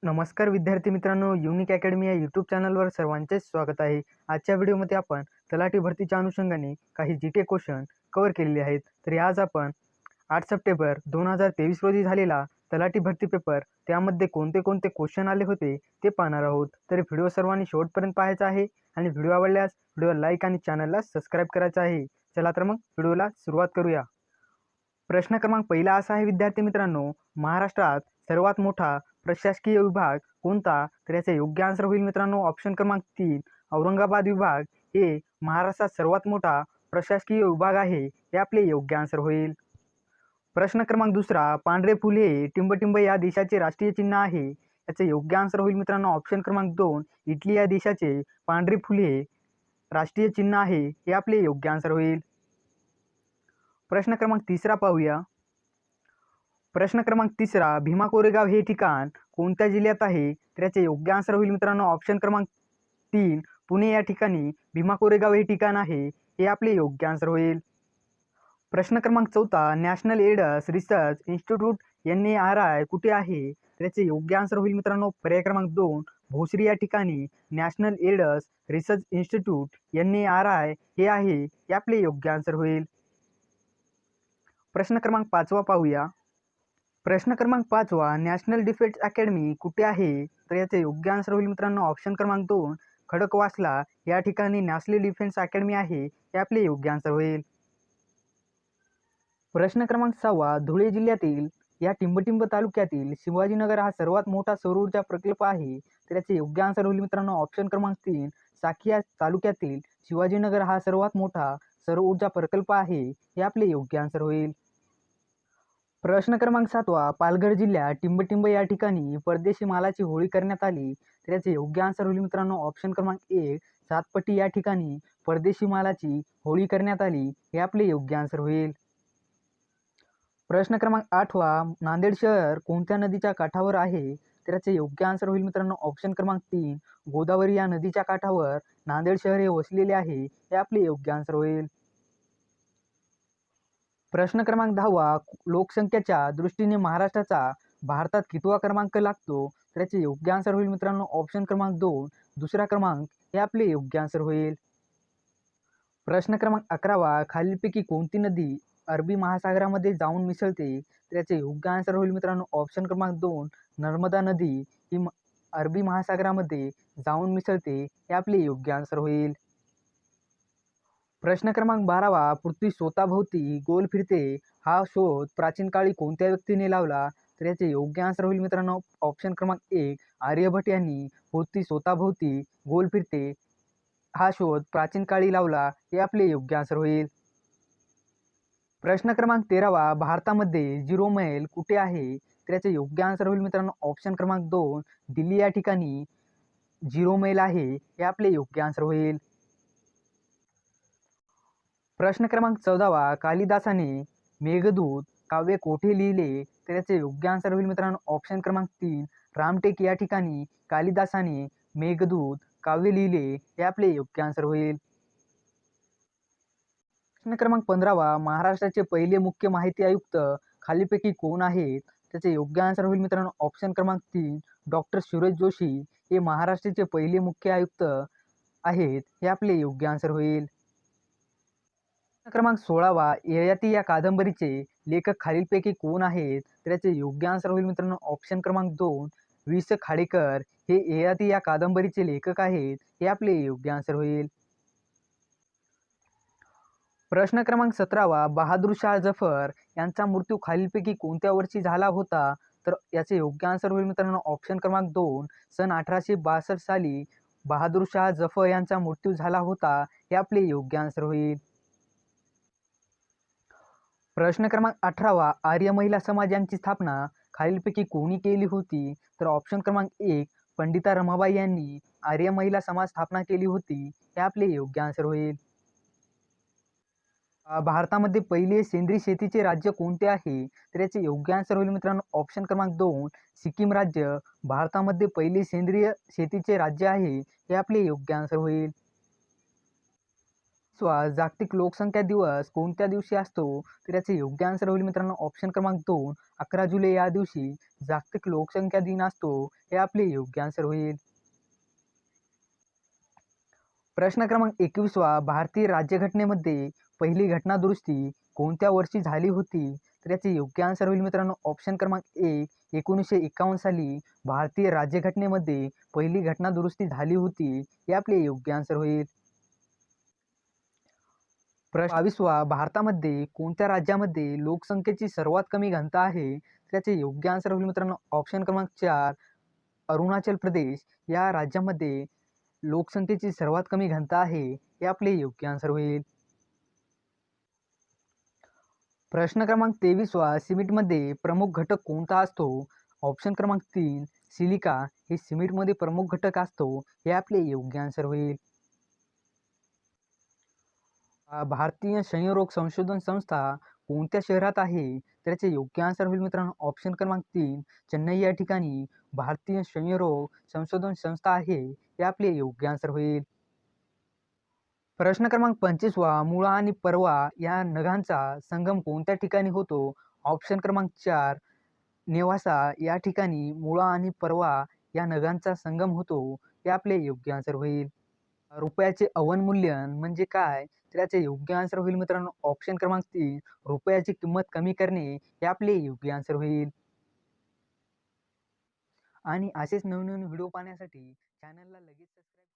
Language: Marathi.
नमस्कार विद्यार्थी मित्रांनो, युनिक अकॅडमी या यूट्यूब चॅनलवर सर्वांचे स्वागत आहे. आजच्या व्हिडिओमध्ये आपण तलाठी भरतीच्या अनुषंगाने काही जी के क्वेश्चन कव्हर केलेले आहेत. तर आज आपण 8 सप्टेंबर 2023 रोजी झालेला तलाठी भरती पेपर त्यामध्ये कोणते कोणते क्वेश्चन आले होते ते पाहणार आहोत. तर व्हिडिओ सर्वांनी शेवटपर्यंत पाहायचा आहे आणि व्हिडिओ आवडल्यास व्हिडिओला लाईक आणि चॅनलला सबस्क्राईब करायचं आहे. चला तर मग व्हिडिओला सुरुवात करूया. प्रश्न क्रमांक पहिला असा आहे विद्यार्थी मित्रांनो, महाराष्ट्रात सर्वात मोठा प्रशासकीय विभाग कोणता? तर याचे योग्य आन्सर होईल मित्रांनो ऑप्शन क्रमांक 3 औरंगाबाद विभाग हे महाराष्ट्रात सर्वात मोठा प्रशासकीय विभाग आहे. हे आपले योग्य आन्सर होईल. प्रश्न क्रमांक दुसरा, पांढरे फुल हे टिंबटिंब या देशाचे राष्ट्रीय चिन्ह आहे. याचे योग्य आन्सर होईल मित्रांनो ऑप्शन क्रमांक 2 इटली या देशाचे पांढरे फुल हे राष्ट्रीय चिन्ह आहे. हे आपले योग्य आन्सर होईल. प्रश्न क्रमांक तिसरा पाहूया. प्रश्न क्रमांक तिसरा, भीमा कोरेगाव हे ठिकाण कोणत्या जिल्ह्यात आहे? तर याचे योग्य आन्सर होईल मित्रांनो ऑप्शन क्रमांक 3 पुणे या ठिकाणी भीमा कोरेगाव हे ठिकाण आहे. हे आपले योग्य आन्सर होईल. प्रश्न क्रमांक चौथा, national AIDS research institute NARI कुठे आहे? तर याचे योग्य आन्सर होईल मित्रांनो पर्याय क्रमांक 2 भोसरी या ठिकाणी national AIDS research institute NARI हे आहे. हे आपले योग्य आन्सर होईल. प्रश्न क्रमांक पाचवा पाहूया. प्रश्न क्रमांक पाचवा, नॅशनल डिफेन्स अकॅडमी कुठे आहे? तर याचे योग्य आन्सर होईल मित्रांनो ऑप्शन क्रमांक 2 खडकवासला या ठिकाणी नॅशनल डिफेन्स अकॅडमी आहे. हे आपले योग्य आन्सर होईल. प्रश्न क्रमांक 6, धुळे जिल्ह्यातील या टिंबटिंब तालुक्यातील शिवाजीनगर हा सर्वात मोठा सौर ऊर्जा प्रकल्प आहे. तर याचे योग्य आन्सर होईल मित्रांनो ऑप्शन क्रमांक 3 साखी या तालुक्यातील शिवाजीनगर हा सर्वात मोठा सौर ऊर्जा प्रकल्प आहे. हे आपले योग्य आन्सर होईल. प्रश्न क्रमांक 7, पालघर जिल्ह्यात टिंबटिंब या ठिकाणी परदेशी मालाची होळी करण्यात आली. तर याचे योग्य आन्सर होईल मित्रांनो ऑप्शन क्रमांक 1 सातपट्टी या ठिकाणी परदेशी मालाची होळी करण्यात आली. हे आपले योग्य आन्सर होईल. प्रश्न क्रमांक 8, नांदेड शहर कोणत्या नदीच्या काठावर आहे? तर याचे योग्य आन्सर होईल मित्रांनो ऑप्शन क्रमांक 3 गोदावरी या नदीच्या काठावर नांदेड शहर हे वसलेले आहे. हे आपले योग्य आन्सर होईल. प्रश्न क्रमांक 10, लोकसंख्येच्या दृष्टीने महाराष्ट्राचा भारतात कितवा क्रमांक लागतो? तर याचे योग्य आन्सर होईल मित्रांनो ऑप्शन क्रमांक 2 दुसरा क्रमांक. हे आपले योग्य आन्सर होईल. प्रश्न क्रमांक 11, खालीलपैकी कोणती नदी अरबी महासागरामध्ये जाऊन मिसळते? तर याचे योग्य आन्सर होईल मित्रांनो ऑप्शन क्रमांक 2 नर्मदा नदी ही अरबी महासागरामध्ये जाऊन मिसळते. हे आपले योग्य आन्सर होईल. प्रश्न क्रमांक 12, पृथ्वी स्वतःभोवती गोल फिरते हा शोध प्राचीन काळी कोणत्या व्यक्तीने लावला? तर याचे योग्य आन्सर होईल मित्रांनो ऑप्शन क्रमांक 1 आर्यभट्ट यांनी पृथ्वी स्वतःभोवती गोल फिरते हा शोध प्राचीन काळी लावला. हे आपले योग्य आन्सर होईल. प्रश्न क्रमांक 13, भारतामध्ये झिरो मैल कुठे आहे? तर याचे योग्य आन्सर होईल मित्रांनो ऑप्शन क्रमांक 2 दिल्ली या ठिकाणी झिरो मैल आहे. हे आपले योग्य आन्सर होईल. प्रश्न क्रमांक 14, कालिदासाने मेघदूत काव्य कोठे लिहिले? तर याचे योग्य आन्सर होईल मित्रांनो ऑप्शन क्रमांक 3 रामटेक या ठिकाणी कालिदासाने मेघदूत काव्य लिहिले. हे आपले योग्य आन्सर होईल. प्रश्न क्रमांक 15, महाराष्ट्राचे पहिले मुख्य माहिती आयुक्त खालीलपैकी कोण आहेत? त्याचे योग्य आन्सर होईल मित्रांनो ऑप्शन क्रमांक 3 डॉक्टर सुरेश जोशी हे महाराष्ट्राचे पहिले मुख्य आयुक्त आहेत. हे आपले योग्य आन्सर होईल. प्रश्न क्रमांक 16, ययाती या कादंबरीचे लेखक खालीलपैकी कोण आहेत? तर याचे योग्य आन्सर होईल मित्रांनो ऑप्शन क्रमांक 2 वि. स. खाडेकर हे ययाती या कादंबरीचे लेखक आहेत. हे आपले योग्य आन्सर होईल. प्रश्न क्रमांक 17, बहादूर शाह जफर यांचा मृत्यू खालीलपैकी कोणत्या वर्षी झाला होता? तर याचे योग्य आन्सर होईल मित्रांनो ऑप्शन क्रमांक 2 सन 1862 साली बहादूर शाह जफर यांचा मृत्यू झाला होता. हे आपले योग्य आन्सर होईल. प्रश्न क्रमांक 18, आर्य महिला समाज यांची स्थापना खालीलपैकी कोणी केली होती? तर ऑप्शन क्रमांक 1 पंडिता रमाबाई यांनी आर्य महिला समाज स्थापना केली होती. हे आपले योग्य आन्सर होईल. भारतामध्ये पहिले सेंद्रिय शेतीचे राज्य कोणते आहे? तर याचे योग्य आन्सर होईल मित्रांनो ऑप्शन क्रमांक 2 सिक्कीम राज्य भारतामध्ये पहिले सेंद्रिय शेतीचे राज्य आहे. हे आपले योग्य आन्सर होईल. जागतिक लोकसंख्या दिवस कोणत्या दिवशी असतो? तर याचे योग्य आन्सर होईल मित्रांनो ऑप्शन क्रमांक 2 11 जुलै या दिवशी जागतिक लोकसंख्या दिन असतो. हे आपले योग्य आन्सर होईल. प्रश्न क्रमांक 21 भारतीय राज्यघटनेमध्ये पहिली घटना दुरुस्ती कोणत्या वर्षी झाली होती? तर याचे योग्य आन्सर होईल मित्रांनो ऑप्शन क्रमांक 1 1951 साली भारतीय राज्यघटनेमध्ये पहिली घटना दुरुस्ती झाली होती. हे आपले योग्य आन्सर होईल. प्रश्न 22 भारतामध्ये कोणत्या राज्यामध्ये लोकसंख्येची सर्वात कमी घनता आहे? त्याचे योग्य आन्सर होईल मित्रांनो ऑप्शन क्रमांक 4 अरुणाचल प्रदेश या राज्यामध्ये लोकसंख्येची सर्वात कमी घनता आहे. हे आपले योग्य आन्सर होईल. प्रश्न क्रमांक 23 सिमेंटमध्ये प्रमुख घटक कोणता असतो? ऑप्शन क्रमांक 3 सिलिका हे सिमेंटमध्ये प्रमुख घटक असतो. हे आपले योग्य आन्सर होईल. भारतीय क्षयरोग संशोधन संस्था कोणत्या शहरात आहे? त्याचे योग्य आन्सर होईल मित्रांनो ऑप्शन क्रमांक 3 चेन्नई या ठिकाणी भारतीय क्षयरोग संशोधन संस्था आहे. हे आपले योग्य आन्सर होईल. प्रश्न क्रमांक 25 मुळा आणि परवा या नगांचा संगम कोणत्या ठिकाणी होतो? ऑप्शन क्रमांक 4 नेवासा या ठिकाणी मुळा आणि परवा या नगांचा संगम होतो. हे आपले योग्य आन्सर होईल. रुपयाचे अवमूल्यन म्हणजे काय? तर याचे योग्य आन्सर होईल मित्रांनो ऑप्शन क्रमांक 3 रुपयाची किंमत कमी करणे. हे आपले योग्य आन्सर होईल. आणि असेच नवीन नवीन व्हिडिओ पाहण्यासाठी चॅनलला लगेच सबस्क्राईब